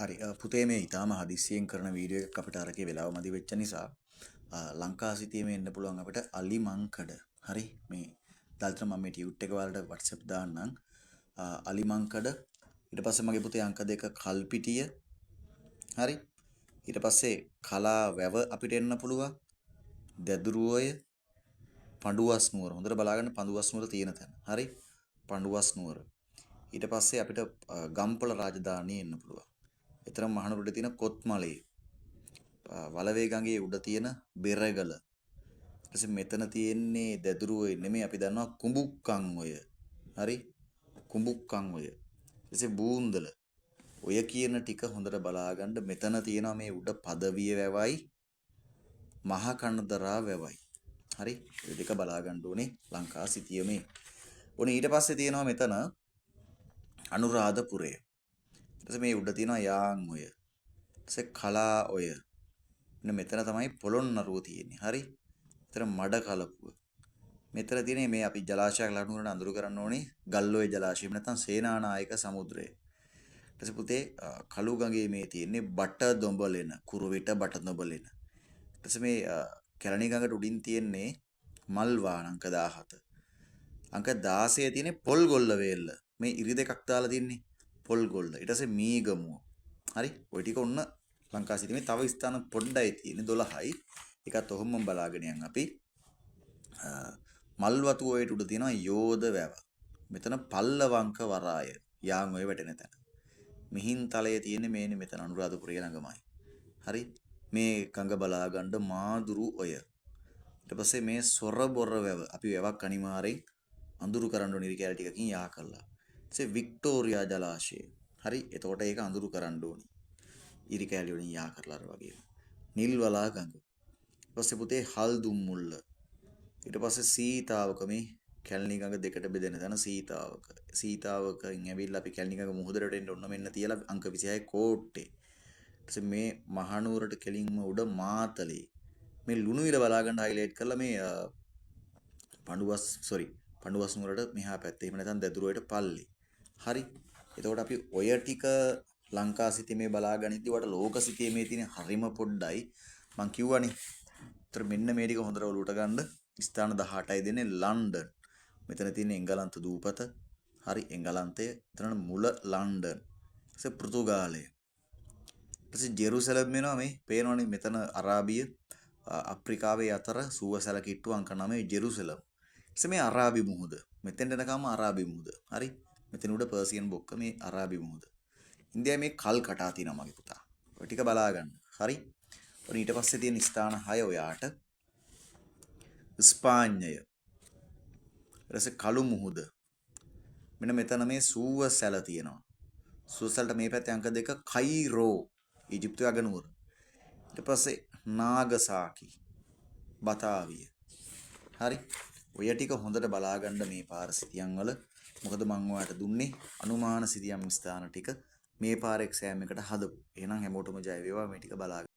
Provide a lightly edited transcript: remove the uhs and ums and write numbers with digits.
හරි පුතේ මේ ඊටාම හදිස්සියෙන් කරන වීඩියෝ එකක් අපිට අරකේ වෙලාව මදි වෙච්ච නිසා ලංකා සිතියමේ එන්න පුළුවන් අපිට අලිමංකඩ. හරි මේ දාල්තර මම මේ ටියුට් එක වලට WhatsApp දාන්නම්. අලිමංකඩ ඊට පස්සේ මගේ පුතේ අංක 2 කල්පිටිය. හරි ඊට පස්සේ කලා වැව අපිට එන්න පුළුවන්. දැදුරුවය පඬුවස් නුවර. හොඳට බලාගන්න පඬුවස් නුවර තියෙන තැන. හරි පඬුවස් නුවර. ඊට පස්සේ අපිට ගම්පොළ රාජධානිය එන්න පුළුවන්. එතරම් මහනුවරට තියෙන කොත්මලේ වලවේ ගඟේ උඩ තියෙන බෙරගල. ඊට පස්සේ මෙතන තියෙන්නේ දැදුරුවේ නෙමෙයි අපි දන්නවා කුඹුක්කන් ඔය. හරි කුඹුක්කන් ඔය. ඊට පස්සේ බූන්දල. ඔය කියන ටික හොඳට බලාගන්න මෙතන තියෙනවා මේ උඩ පදවිය වැවයි මහ කනදරා වැවයි. හරි ඒ දෙක බලාගන්න ඕනේ ලංකා සිතියමේ. ඕනේ ඊට පස්සේ තියෙනවා මෙතන අනුරාධපුරය. මේ උඩ තියෙනවා යාන් ඔය. ඊටසේ කලා ඔය. මෙතන තමයි පොළොන්නරුව තියෙන්නේ. හරි. මෙතන මඩ කලපුව. මෙතන තියෙන්නේ මේ අපි ජලාශයක් ලනුවරට අඳුරු කරන්න ඕනේ ගල්ඔය ජලාශය. නැත්නම් සේනානායක සමුද්‍රය. ඊටසේ පුතේ කළු ගඟේ මේ තියෙන්නේ බට දොඹලෙන කුරුවිට බට දොඹලෙන. ඊටසේ මේ කැලණි ගඟට උඩින් තියෙන්නේ මල්වාන අංක 17. අංක 16 තියෙන්නේ පොල්ගොල්ල වේල්ල. මේ ඉරි දෙකක් දාලා තින්නේ පොල්ගොල්ල. ඊට පස්සේ මීගමුව. හරි. ওই ටික ඔන්න ලංකා සිතියමේ තව ස්ථාන පොඩ්ඩයි තියෙන්නේ 12යි. ඒකත් ඔහොම බලාගෙන යන් අපි. මල්වතු ඔයට උඩ තියෙනවා යෝධ වැව. මෙතන පල්ලවංක වරාය. යාන් ඔය වැටෙන තැන. මිහින්තලයේ තියෙන්නේ මේනේ මෙතන අනුරාධපුරය ළඟමයි. හරි. මේ කඟ බලාගන්න මාදුරු ඔය. ඊට පස්සේ මේ සොරබොර වැව. අපි වැවක් අනිවාර්යෙන් අඳුරු කරන්න ඕනේ ඉරි කැල ටිකකින් යා කළා. වික්ටෝරියා ජලාශය. හරි එතකොට ඒක අඳුරු කරන්න ඕනි. ඉරි කැලි වලින් යා කරලා අර වගේ. නිල්වලා ගඟ. ඊට පස්සේ පුතේ හල්දුම් මුල්ල. ඊට පස්සේ සීතාවක මේ කැලණි ගඟ දෙකට බෙදෙන තැන සීතාවක. සීතාවකෙන් ඇවිල්ලා අපි කැලණි ගඟ මුහුදට එන්න ඔන්න මෙන්න තියලා අංක 26 කෝට්ටේ. ඊට පස්සේ මේ මහනුවරට කෙලින්ම උඩ මාතලේ. මේ ලුණුවිල බලා ගන්න හයිලයිට් කරලා මේ පඬුවස් නුවරට මෙහා පැත්තේ. එහෙම නැත්නම් දැදුරුවයට පල්ලේ. හරි. එතකොට අපි ඔය ටික ලංකා සිතියමේ බලාගනිද්දි වට ලෝක සිතියමේ තියෙන හරිම පොඩ්ඩයි. මං කිව්වනේ. ඒතර මෙන්න මේ ටික හොඳට ඔලුවට ගන්න. ස්ථාන 18යි දෙන්නේ ලන්ඩන්. මෙතන තියෙන එංගලන්ත දූපත. හරි එංගලන්තය. එතන මුල ලන්ඩන්. ඊට පෘතුගාලය. ඊට ජෙරුසලම් වෙනවා මේ. පේනවනේ මෙතන අරාබිය අප්‍රිකාවේ අතර සුවසැල කිට්ටු අංක 9 ජෙරුසලම්. ඊට මේ අරාබි මුහුද. මෙතෙන් එනකම් අරාබි මුහුද. හරි. මෙතන උඩ පර්සියන් බොක්ක මේ අරාබි මුහුද. ඉන්දියාවේ මේ කල් කටා තියෙනවා මගේ පුතා. ඔය ටික බලා ගන්න. හරි. ඊට පස්සේ තියෙන ස්ථාන 6 ඔයාට ස්පාඤ්ඤය. ඊටසේ කළු මුහුද. මෙන්න මෙතන මේ සුවසැල තියෙනවා. සුවසැලට මේ පැත්තේ අංක 2 කයිරෝ ඊජිප්තුවේ අගනුවර. ඊට පස්සේ නාගසාකි බතාවිය. හරි. ඔය ටික හොඳට බලා ගන්න මේ පාර සිතියන් වල. මොකද මම ඔයාලට දුන්නේ අනුමාන සිතියම් ස්ථාන ටික මේ පාර එක්සෑම් එකට හදපු. එහෙනම් හැමෝටම ජය වේවා මේ ටික බලා